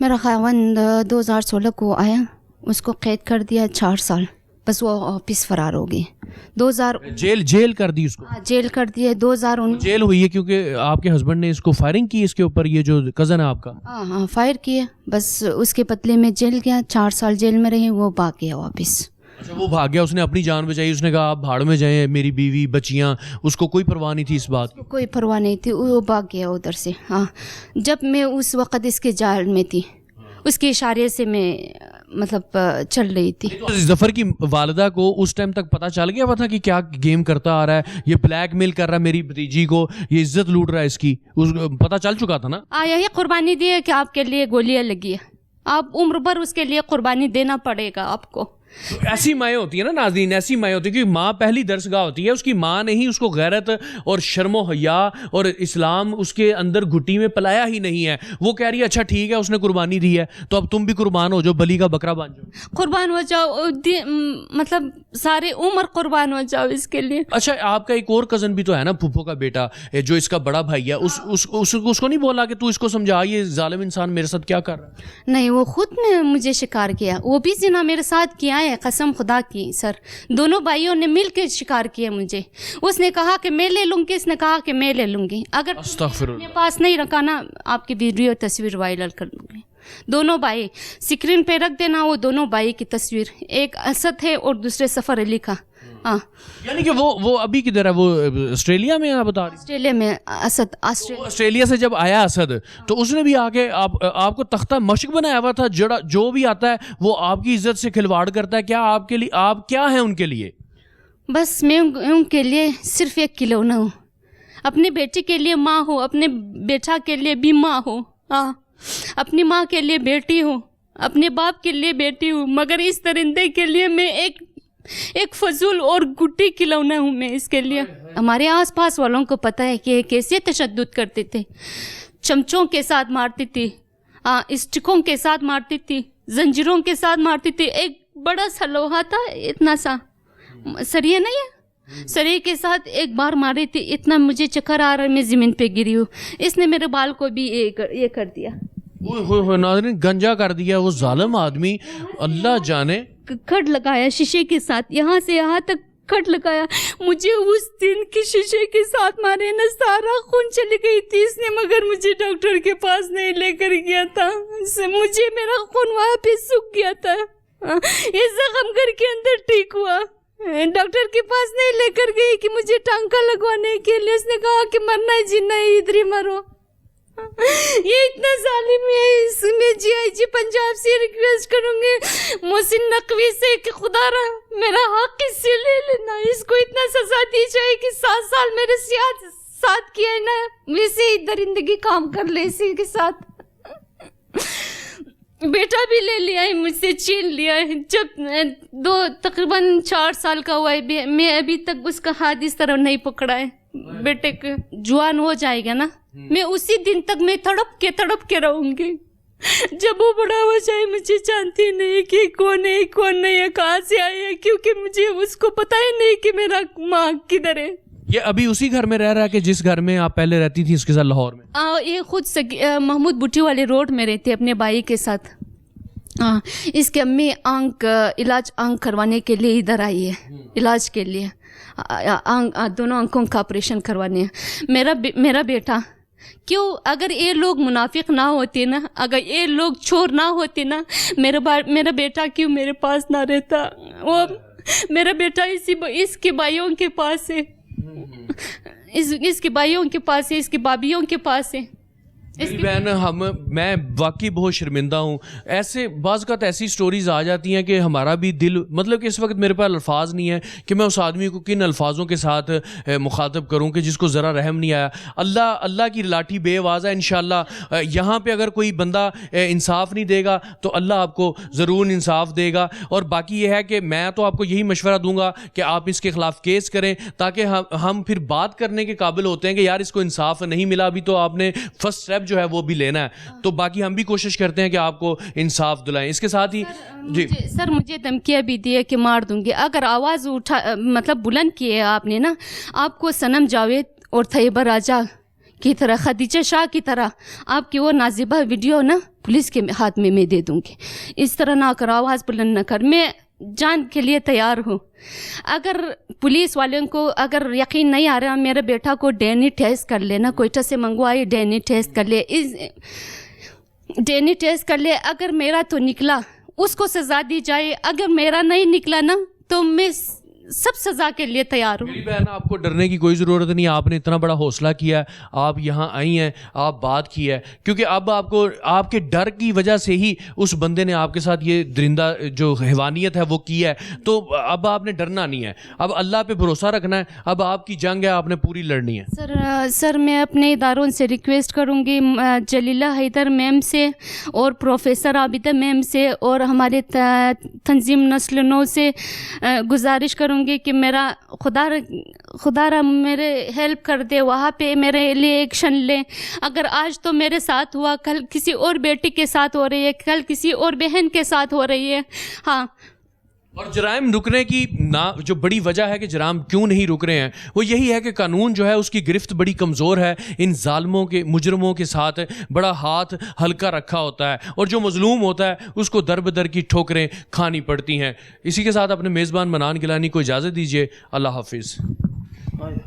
میرا خاوند 2016 کو آیا, اس کو قید کر دیا 4 سال, بس وہ واپس فرار ہو گئے. 2000 جیل کر دی اس کو, جیل کر دیے. 2019 جیل ہوئی ہے کیونکہ آپ کے ہسبینڈ نے اس کو فائرنگ کی اس کے اوپر, یہ جو کزن ہے آپ کا. ہاں فائر کیے, بس اس کے بدلے میں جیل گیا, 4 سال جیل میں رہے, وہ بھاگ گیا واپس. اچھا وہ بھاگ گیا, اس نے اپنی جان بچائی, اس نے کہا آپ بھاڑ میں جائیں, میری بیوی بچیاں, اس کو کوئی پرواہ نہیں تھی اس بات کی. کوئی پرواہ نہیں تھی, وہ بھاگ گیا ادھر سے. ہاں جب میں اس وقت اس کے جال میں تھی, اس کے اشارے سے میں مطلب چل رہی تھی. تو ظفر کی والدہ کو اس ٹائم تک پتہ چل گیا تھا کہ کیا گیم کرتا آ رہا ہے, یہ بلیک میل کر رہا ہے میری بھتیجی کو, یہ عزت لوٹ رہا ہے اس کی, پتہ چل چکا تھا نا؟ یہی قربانی دی ہے کہ آپ کے لیے گولیاں لگی ہے, آپ عمر بھر اس کے لیے قربانی دینا پڑے گا آپ کو. ایسی مائیں ہوتی ہیں نا ناظرین, ایسی مائیں ہوتی ہیں کہ ماں پہلی درسگاہ ہوتی ہے, اس کی ماں نے ہی اس کو غیرت اور شرم و حیا اور اسلام اس کے اندر گھٹی میں پلایا ہی نہیں ہے. وہ کہہ رہی ہے اچھا ٹھیک ہے اس نے قربانی دی ہے تو اب تم بھی قربان ہو جاؤ, بلی کا بکرا بن جاؤ, قربان ہو جاؤ, مطلب سارے عمر قربان ہو جاؤ اس کے لیے. اچھا آپ کا ایک اور کزن بھی تو ہے نا, پھپھو کا بیٹا جو اس کا بڑا بھائی ہے, اس کو نہیں بولا کہ تو اس کو سمجھا یہ ظالم انسان میرے ساتھ کیا کر رہا ہے؟ نہیں, وہ خود نے مجھے شکار کیا, وہ بھی زنا میرے ساتھ کیا ہے, قسم خدا کی سر. دونوں بھائیوں نے مل کے شکار کیا مجھے. اس نے کہا کہ میں لے لوں گی, اس نے کہا کہ میں لے لوں گی. اگر اپنے پاس نہیں رکھا نا, آپ کی ویڈیو تصویر وائرل کر دوں گی. دونوں بھائی اسکرین پہ رکھ دینا, وہ دونوں بھائی کی تصویر, ایک اسد ہے اور دوسرے سفر علی کا. ہاں یعنی کہ وہ ابھی کدھر ہے, وہ آسٹریلیا میں آپ بتا رہی ہیں؟ آسٹریلیا میں. اسد آسٹریلیا سے جب آیا اسد تو اس نے بھی آ کے آپ کو تختہ مشق بنایا ہوا تھا, جو بھی آتا ہے وہ آپ کی عزت سے کھلواڑ کرتا ہے. کیا آپ کے لیے, آپ کیا ہیں ان کے لیے؟ بس میں ان کے لیے صرف ایک کھلونا ہوں, اپنے بیٹے کے لیے ماں ہوں, اپنے بیٹا کے لیے بھی ماں ہوں. ہاں اپنی ماں کے لیے بیٹی ہوں, اپنے باپ کے لیے بیٹی ہوں, مگر اس درندے کے لیے میں ایک فضول اور گڈی کھلونا ہوں میں اس کے لیے. ہمارے آس پاس والوں کو پتہ ہے کہ کیسے تشدد کرتے تھے, چمچوں کے ساتھ مارتی تھی, اسٹکوں کے ساتھ مارتی تھی, زنجیروں کے ساتھ مارتی تھی. ایک بڑا سا لوہا تھا, اتنا سا سریے نہیں ہے, سریے کے ساتھ ایک بار ماری تھی, اتنا مجھے چکر آ رہا ہے, میں زمین پہ گری ہوں. اس نے میرے بال کو بھی یہ کر دیا, ناظرین گنجا کر دیا وہ ظالم آدمی, اللہ جانے. کٹ لگایا شیشے کے ساتھ, یہاں سے یہاں تک کٹ لگایا. مجھے اس دن کی شیشے کے ساتھ مارے نا, سارا خون چلی گئی تھی اس نے, مگر مجھے ڈاکٹر کے پاس نہیں لے کر گیا تھا. مجھے میرا خون وہاں پہ سوکھ گیا تھا, یہ زخم گھر کے اندر ٹھیک ہوا. ڈاکٹر کے پاس نہیں لے کر گئی کہ مجھے ٹانکا لگوانے کے لیے, اس نے کہا کہ مرنا ہے جینا ہے ادھر ہی مرو. یہ اتنا ظالم ہے. اس میں جی آئی جی پنجاب سے ریکویسٹ کروں گی محسن نقوی سے کہ خدا را میرا حق اس سے لے لینا, اس کو اتنا سزا دی جائے کہ 7 سال میرے ساتھ کیا ہے نا, ویسے ہی درندگی کام کر لے اسی کے ساتھ. بیٹا بھی لے لیا ہے مجھ سے, چھین لیا ہے. جب تقریباً 4 سال کا ہوا ہے, میں ابھی تک اس کا ہاتھ اس طرح نہیں پکڑا ہے. بیٹے کو جوان ہو جائے گا نا, میں اسی دن تک میں تڑپ کے رہوں گی. جب وہ بڑا ہو جائے مجھے جانتی نہیں کہ کون نہیں ہے, کہاں سے آئے ہیں, کیونکہ مجھے اس کو پتہ ہی نہیں کہ میرا ماں کدھر ہے. یہ ابھی اسی گھر میں رہ رہا ہے کہ جس گھر میں آپ پہلے رہتی تھی اس کے ساتھ لاہور میں؟ یہ خود محمود بٹی والے روڈ میں رہتے اپنے بھائی کے ساتھ. اس کے امی علاج آنکھ کروانے کے لیے ادھر آئی ہے, علاج کے لیے دونوں آنکھوں کا آپریشن کروانے ہیں. میرا بیٹا کیوں, اگر یہ لوگ منافق نہ ہوتے نا, اگر یہ لوگ چور نہ ہوتے نا, میرا بیٹا کیوں میرے پاس نہ رہتا. وہ میرا بیٹا اس کے بھائیوں کے پاس ہے, اس کے بھائیوں کے پاس ہے, اس کے بھابھیوں کے پاس ہے. میری بہن میں واقعی بہت شرمندہ ہوں. ایسے بعض اوقات ایسی سٹوریز آ جاتی ہیں کہ ہمارا بھی دل, مطلب کہ اس وقت میرے پاس الفاظ نہیں ہے کہ میں اس آدمی کو کن الفاظوں کے ساتھ مخاطب کروں کہ جس کو ذرا رحم نہیں آیا. اللہ کی لاٹھی بے آواز ہے. انشاءاللہ یہاں پہ اگر کوئی بندہ انصاف نہیں دے گا تو اللہ آپ کو ضرور انصاف دے گا. اور باقی یہ ہے کہ میں تو آپ کو یہی مشورہ دوں گا کہ آپ اس کے خلاف کیس کریں تاکہ ہم پھر بات کرنے کے قابل ہوتے ہیں کہ یار اس کو انصاف نہیں ملا, ابھی تو آپ نے فرسٹ اسٹیپ جو ہے وہ بھی لینا ہے. تو باقی ہم بھی کوشش کرتے ہیں کہ آپ کو انصاف دلائیں. اس کے ساتھ ہی جی سر مجھے دھمکیاں بھی دی ہے کہ مار دوں گی اگر آواز مطلب بلند کی ہے آپ نے نا. آپ کو صنم جاوید اور طیبہ راجہ کی طرح, خدیجہ شاہ کی طرح آپ کی وہ نازیبہ ویڈیو نا پولیس کے ہاتھ میں دے دوں گی. اس طرح نہ کر, آواز بلند نہ کر, میں جان کے لیے تیار ہوں. اگر پولیس والوں کو اگر یقین نہیں آ رہا, میرے بیٹا کو ڈی این اے ٹیسٹ کر لینا, کوئٹہ سے منگوائے, ڈی این اے ٹیسٹ کر لے, ڈی این اے ٹیسٹ کر لے. اگر میرا تو نکلا اس کو سزا دی جائے, اگر میرا نہیں نکلا نا تو میں سب سزا کے لیے تیار ہوں. میری بہن, آپ کو ڈرنے کی کوئی ضرورت نہیں, آپ نے اتنا بڑا حوصلہ کیا ہے, آپ یہاں آئی ہیں, آپ بات کی ہے, کیونکہ اب آپ کو آپ کے ڈر کی وجہ سے ہی اس بندے نے آپ کے ساتھ یہ درندہ جو حیوانیت ہے وہ کی ہے, تو اب آپ نے ڈرنا نہیں ہے, اب اللہ پہ بھروسہ رکھنا ہے, اب آپ کی جنگ ہے, آپ نے پوری لڑنی ہے. سر میں اپنے اداروں سے ریکویسٹ کروں گی, جلیلہ حیدر میم سے اور پروفیسر عابدہ میم سے اور ہمارے تنظیم نسل نو سے گزارش کروں گی کہ میرا خدا را میرے ہیلپ کر دے, وہاں پہ میرے لیے ایکشن لیں. اگر آج تو میرے ساتھ ہوا, کل کسی اور بیٹی کے ساتھ ہو رہی ہے, کل کسی اور بہن کے ساتھ ہو رہی ہے. ہاں, اور جرائم رکنے کی جو بڑی وجہ ہے کہ جرائم کیوں نہیں رک رہے ہیں وہ یہی ہے کہ قانون جو ہے اس کی گرفت بڑی کمزور ہے, ان ظالموں کے مجرموں کے ساتھ بڑا ہاتھ ہلکا رکھا ہوتا ہے, اور جو مظلوم ہوتا ہے اس کو در بدر کی ٹھوکریں کھانی پڑتی ہیں. اسی کے ساتھ اپنے میزبان منان گیلانی کو اجازت دیجیے. اللہ حافظ.